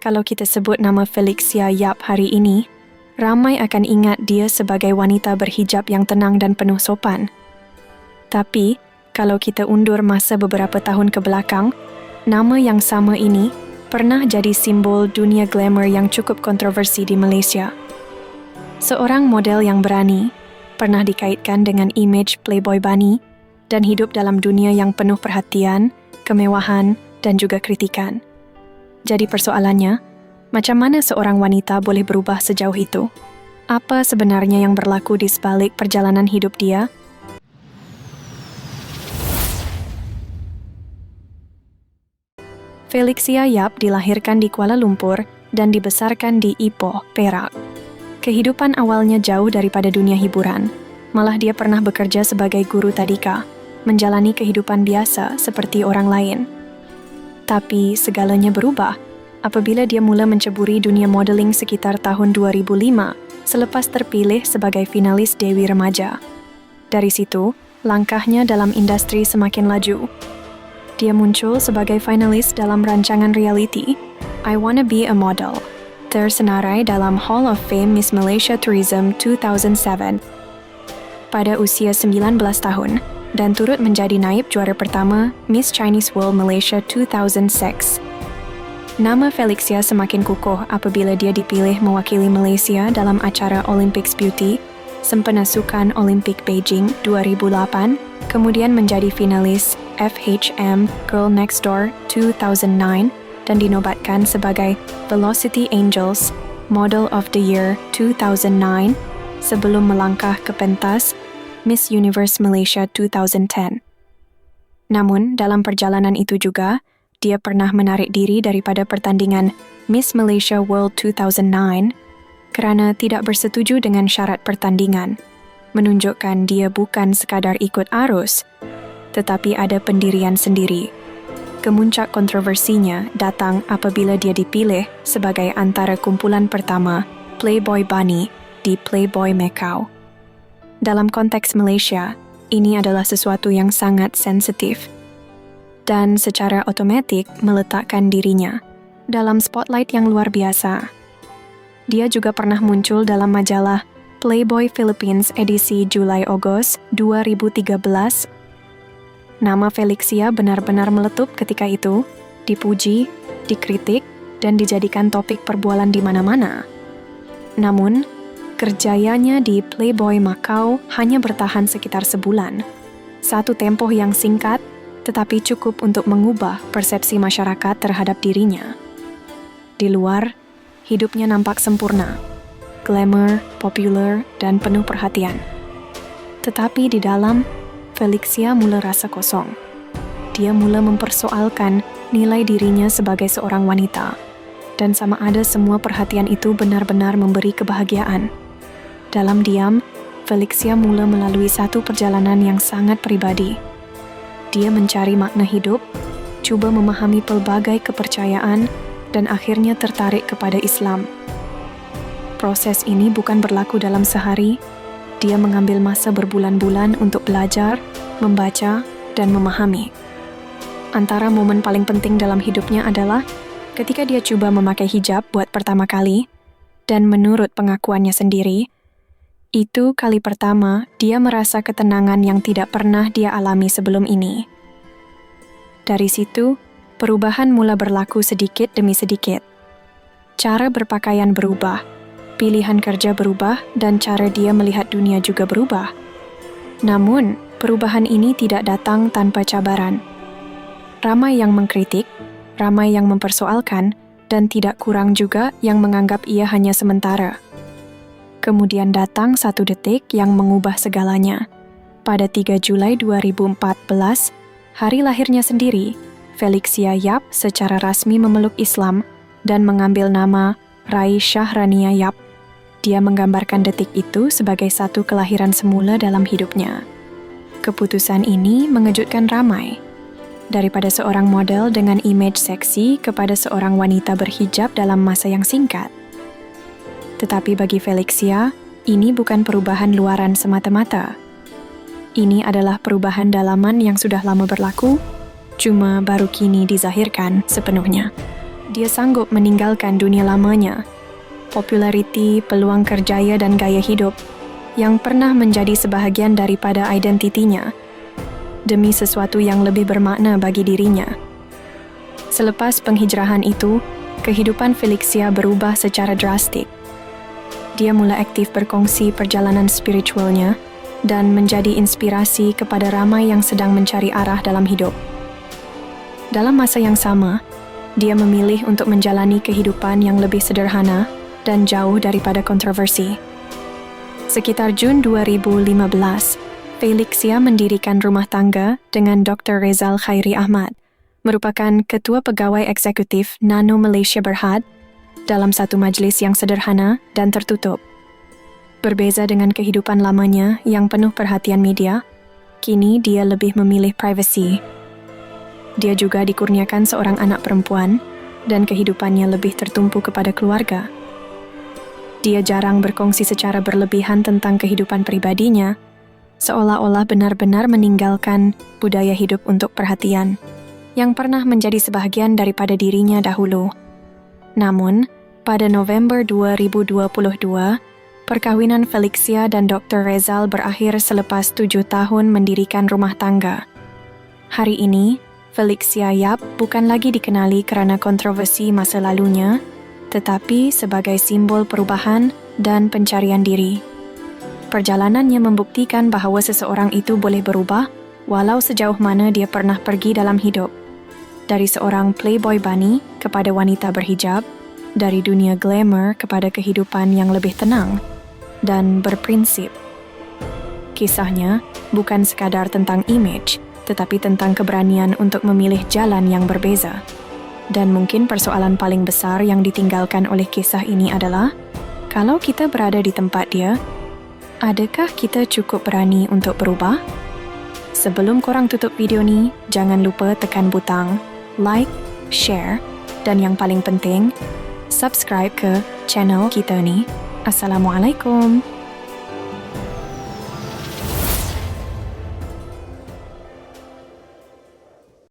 Kalau kita sebut nama Felixia Yap hari ini, ramai akan ingat dia sebagai wanita berhijab yang tenang dan penuh sopan. Tapi, kalau kita undur masa beberapa tahun ke belakang, nama yang sama ini pernah jadi simbol dunia glamour yang cukup kontroversi di Malaysia. Seorang model yang berani, pernah dikaitkan dengan imej Playboy Bunny dan hidup dalam dunia yang penuh perhatian, kemewahan dan juga kritikan. Jadi persoalannya, macam mana seorang wanita boleh berubah sejauh itu? Apa sebenarnya yang berlaku di sebalik perjalanan hidup dia? Felixia Yap dilahirkan di Kuala Lumpur dan dibesarkan di Ipoh, Perak. Kehidupan awalnya jauh daripada dunia hiburan, malah dia pernah bekerja sebagai guru tadika, menjalani kehidupan biasa seperti orang lain. Tapi segalanya berubah apabila dia mula menceburi dunia modeling sekitar tahun 2005 selepas terpilih sebagai finalis Dewi Remaja. Dari situ, langkahnya dalam industri semakin laju. Dia muncul sebagai finalis dalam rancangan reality I Wanna Be a Model, tersenarai dalam Hall of Fame Miss Malaysia Tourism 2007 pada usia 19 tahun dan turut menjadi naib juara pertama Miss Chinese World Malaysia 2006. Nama Felixia semakin kukuh apabila dia dipilih mewakili Malaysia dalam acara Olympics Beauty, sempena Sukan Olimpik Beijing 2008, kemudian menjadi finalis FHM Girl Next Door 2009 dan dinobatkan sebagai Velocity Angels Model of the Year 2009 sebelum melangkah ke pentas Miss Universe Malaysia 2010. Namun, dalam perjalanan itu juga, dia pernah menarik diri daripada pertandingan Miss Malaysia World 2009 kerana tidak bersetuju dengan syarat pertandingan, menunjukkan dia bukan sekadar ikut arus, tetapi ada pendirian sendiri. Kemuncak kontroversinya datang apabila dia dipilih sebagai antara kumpulan pertama Playboy Bunny di Playboy Macau. Dalam konteks Malaysia, ini adalah sesuatu yang sangat sensitif dan secara otomatik meletakkan dirinya dalam spotlight yang luar biasa. Dia juga pernah muncul dalam majalah Playboy Philippines edisi Julai-Ogos 2013. Nama Felixia benar-benar meletup ketika itu, dipuji, dikritik, dan dijadikan topik perbualan di mana-mana. Namun, kerjayanya di Playboy Macau hanya bertahan sekitar sebulan. Satu tempoh yang singkat, tetapi cukup untuk mengubah persepsi masyarakat terhadap dirinya. Di luar, hidupnya nampak sempurna, glamour, popular, dan penuh perhatian. Tetapi di dalam, Felixia mula rasa kosong. Dia mula mempersoalkan nilai dirinya sebagai seorang wanita, dan sama ada semua perhatian itu benar-benar memberi kebahagiaan. Dalam diam, Felixia mula melalui satu perjalanan yang sangat pribadi. Dia mencari makna hidup, cuba memahami pelbagai kepercayaan, dan akhirnya tertarik kepada Islam. Proses ini bukan berlaku dalam sehari. Dia mengambil masa berbulan-bulan untuk belajar, membaca, dan memahami. Antara momen paling penting dalam hidupnya adalah ketika dia cuba memakai hijab buat pertama kali, dan menurut pengakuannya sendiri, itu kali pertama dia merasa ketenangan yang tidak pernah dia alami sebelum ini. Dari situ, perubahan mula berlaku sedikit demi sedikit. Cara berpakaian berubah, pilihan kerja berubah, dan cara dia melihat dunia juga berubah. Namun, perubahan ini tidak datang tanpa cabaran. Ramai yang mengkritik, ramai yang mempersoalkan, dan tidak kurang juga yang menganggap ia hanya sementara. Kemudian datang satu detik yang mengubah segalanya. Pada 3 Julai 2014, hari lahirnya sendiri, Felixia Yap secara rasmi memeluk Islam dan mengambil nama Rai Syahrania Yap. Dia menggambarkan detik itu sebagai satu kelahiran semula dalam hidupnya. Keputusan ini mengejutkan ramai. Daripada seorang model dengan imej seksi kepada seorang wanita berhijab dalam masa yang singkat. Tetapi bagi Felixia, ini bukan perubahan luaran semata-mata. Ini adalah perubahan dalaman yang sudah lama berlaku, cuma baru kini dizahirkan sepenuhnya. dia sanggup meninggalkan dunia lamanya, populariti, peluang kerjaya dan gaya hidup yang pernah menjadi sebahagian daripada identitinya demi sesuatu yang lebih bermakna bagi dirinya. Selepas penghijrahan itu, kehidupan Felixia berubah secara drastik. Dia mula aktif berkongsi perjalanan spiritualnya dan menjadi inspirasi kepada ramai yang sedang mencari arah dalam hidup. Dalam masa yang sama, dia memilih untuk menjalani kehidupan yang lebih sederhana dan jauh daripada kontroversi. Sekitar Jun 2015, Felixia mendirikan rumah tangga dengan Dr. Rezal Khairi Ahmad, merupakan Ketua Pegawai Eksekutif Nano Malaysia Berhad dalam satu majlis yang sederhana dan tertutup. Berbeza dengan kehidupan lamanya yang penuh perhatian media, kini dia lebih memilih privasi. Dia juga dikurniakan seorang anak perempuan dan kehidupannya lebih tertumpu kepada keluarga. Dia jarang berkongsi secara berlebihan tentang kehidupan pribadinya, seolah-olah benar-benar meninggalkan budaya hidup untuk perhatian yang pernah menjadi sebahagian daripada dirinya dahulu. Namun, pada November 2022, perkahwinan Felixia dan Dr. Rezal berakhir selepas 7 tahun mendirikan rumah tangga. Hari ini, Felixia Yap bukan lagi dikenali kerana kontroversi masa lalunya, tetapi sebagai simbol perubahan dan pencarian diri. Perjalanannya membuktikan bahawa seseorang itu boleh berubah walau sejauh mana dia pernah pergi dalam hidup. Dari seorang playboy bunny kepada wanita berhijab, dari dunia glamour kepada kehidupan yang lebih tenang dan berprinsip. Kisahnya bukan sekadar tentang image, tetapi tentang keberanian untuk memilih jalan yang berbeza. Dan mungkin persoalan paling besar yang ditinggalkan oleh kisah ini adalah, kalau kita berada di tempat dia, adakah kita cukup berani untuk berubah? Sebelum korang tutup video ni, jangan lupa tekan butang like, share, dan yang paling penting, subscribe ke channel kita ni. Assalamualaikum.